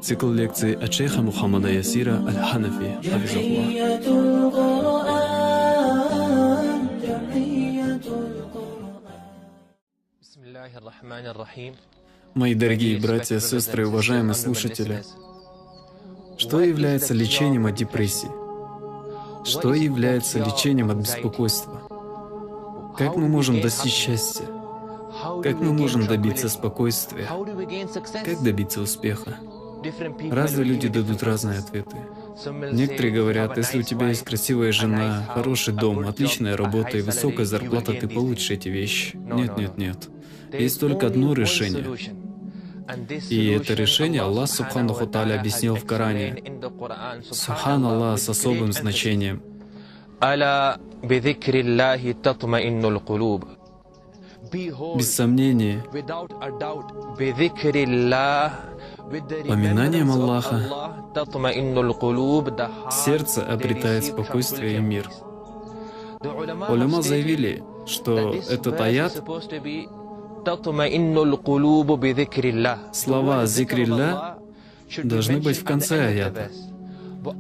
Цикл лекций от шейха Мухаммада Ясира Аль-Ханафи, хафизахуллах. Мои дорогие братья, сестры и уважаемые слушатели, что является лечением от депрессии? Что является лечением от беспокойства? Как мы можем достичь счастья? Как мы можем добиться спокойствия? Как добиться успеха? Разные люди дадут разные ответы. Некоторые говорят, если у тебя есть красивая жена, хороший дом, отличная работа и высокая зарплата, ты получишь эти вещи. Нет, нет, нет. Есть только одно решение. И это решение Аллах Субханаху Тааля объяснил в Коране. Субхан Аллах с особым значением. Без сомнения, поминанием Аллаха сердце обретает спокойствие и мир. Уляма заявили, что этот аят, слова «зикрилля» должны быть в конце аята.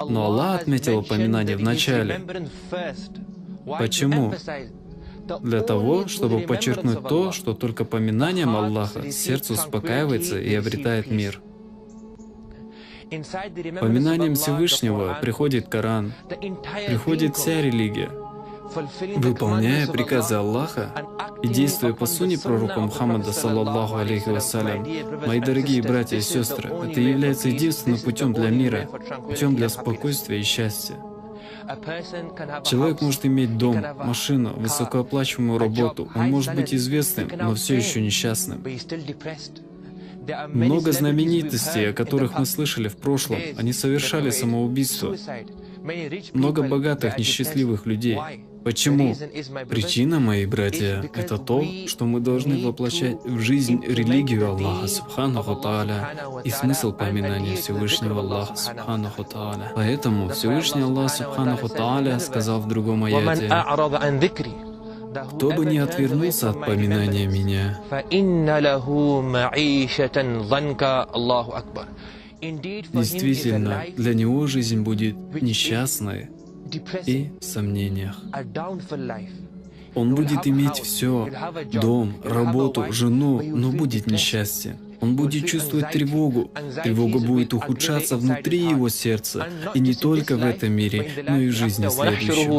Но Аллах отметил упоминание в начале. Почему? Для того, чтобы подчеркнуть то, что только поминанием Аллаха сердце успокаивается и обретает мир. Поминанием Всевышнего приходит Коран, приходит вся религия. Выполняя приказы Аллаха и действуя по сунне пророка Мухаммада, саллаллаху алейхи вассалям, мои дорогие братья и сестры, это является единственным путем для мира, путем для спокойствия и счастья. Человек может иметь дом, машину, высокооплачиваемую работу, он может быть известным, но все еще несчастным. Много знаменитостей, о которых мы слышали в прошлом, они совершали самоубийство. Много богатых, несчастливых людей. Почему? Причина, мои братья, это то, что мы должны воплощать в жизнь религию Аллаха Субханаху Тааля и смысл поминания Всевышнего Аллаха Субханаху Тааля. Поэтому Всевышний Аллах Субханаху Тааля сказал в другом аяте: «Кто бы не отвернулся от поминания Меня, действительно, для него жизнь будет несчастной и в сомнениях. Он будет иметь все, дом, работу, жену, но будет несчастье. Он будет чувствовать тревогу. Тревога будет ухудшаться внутри его сердца, и не только в этом мире, но и в жизни следующем.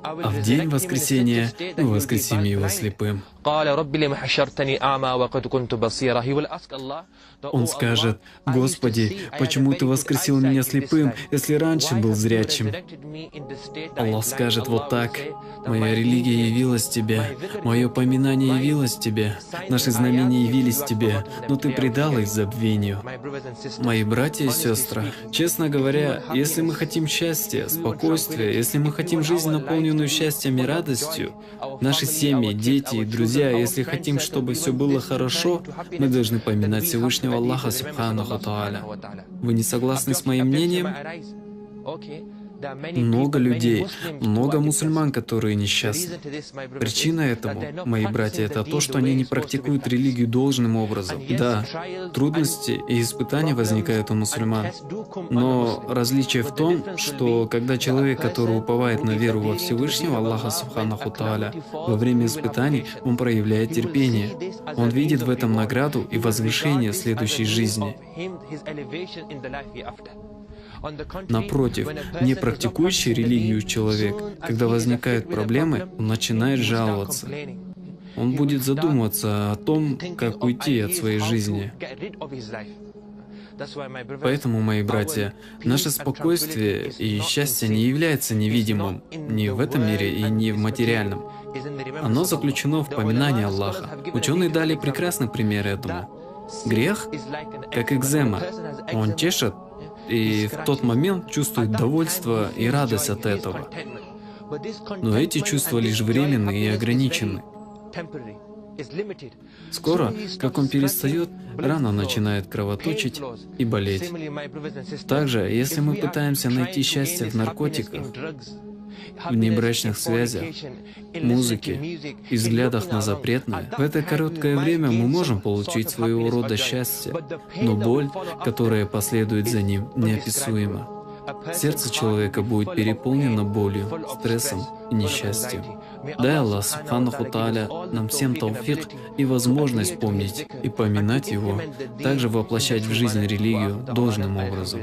А в день воскресения мы воскресим его слепым». Он скажет: «Господи, почему Ты воскресил меня слепым, если раньше был зрячим?» Аллах скажет вот так: «Моя религия явилась Тебе, Мое поминание явилось Тебе, наши знамения явились Тебе, но Ты предал их забвению». Мои братья и сестры, честно говоря, если мы хотим счастья, спокойствия, если мы хотим жизнь, наполненную счастьем и радостью, наши семьи, дети и друзья, если хотим, чтобы все было хорошо, мы должны поминать Всевышнего Аллаха Субханаху Тааля. Вы не согласны с моим мнением? Много людей, много мусульман, которые несчастны. Причина этому, мои братья, это то, что они не практикуют религию должным образом. Да, трудности и испытания возникают у мусульман. Но различие в том, что когда человек, который уповает на веру во Всевышнего Аллаха Субханаху Тааля, во время испытаний он проявляет терпение. Он видит в этом награду и возвышение в следующей жизни. Напротив, не практикующий религию человек, когда возникают проблемы, он начинает жаловаться. Он будет задумываться о том, как уйти от своей жизни. Поэтому, мои братья, наше спокойствие и счастье не является невидимым ни в этом мире и ни в материальном. Оно заключено в поминании Аллаха. Ученые дали прекрасный пример этому. Грех, как экзема, он чешет, и в тот момент чувствует довольство и радость от этого. Но эти чувства лишь временны и ограничены. Скоро, как он перестает, рана начинает кровоточить и болеть. Также, если мы пытаемся найти счастье в наркотиках, внебрачных связях, музыке и взглядах на запретное, в это короткое время мы можем получить своего рода счастье, но боль, которая последует за ним, неописуема. Сердце человека будет переполнено болью, стрессом и несчастьем. Дай Аллах Субханаху Тааля нам всем тауфик и возможность помнить и поминать Его, также воплощать в жизнь религию должным образом.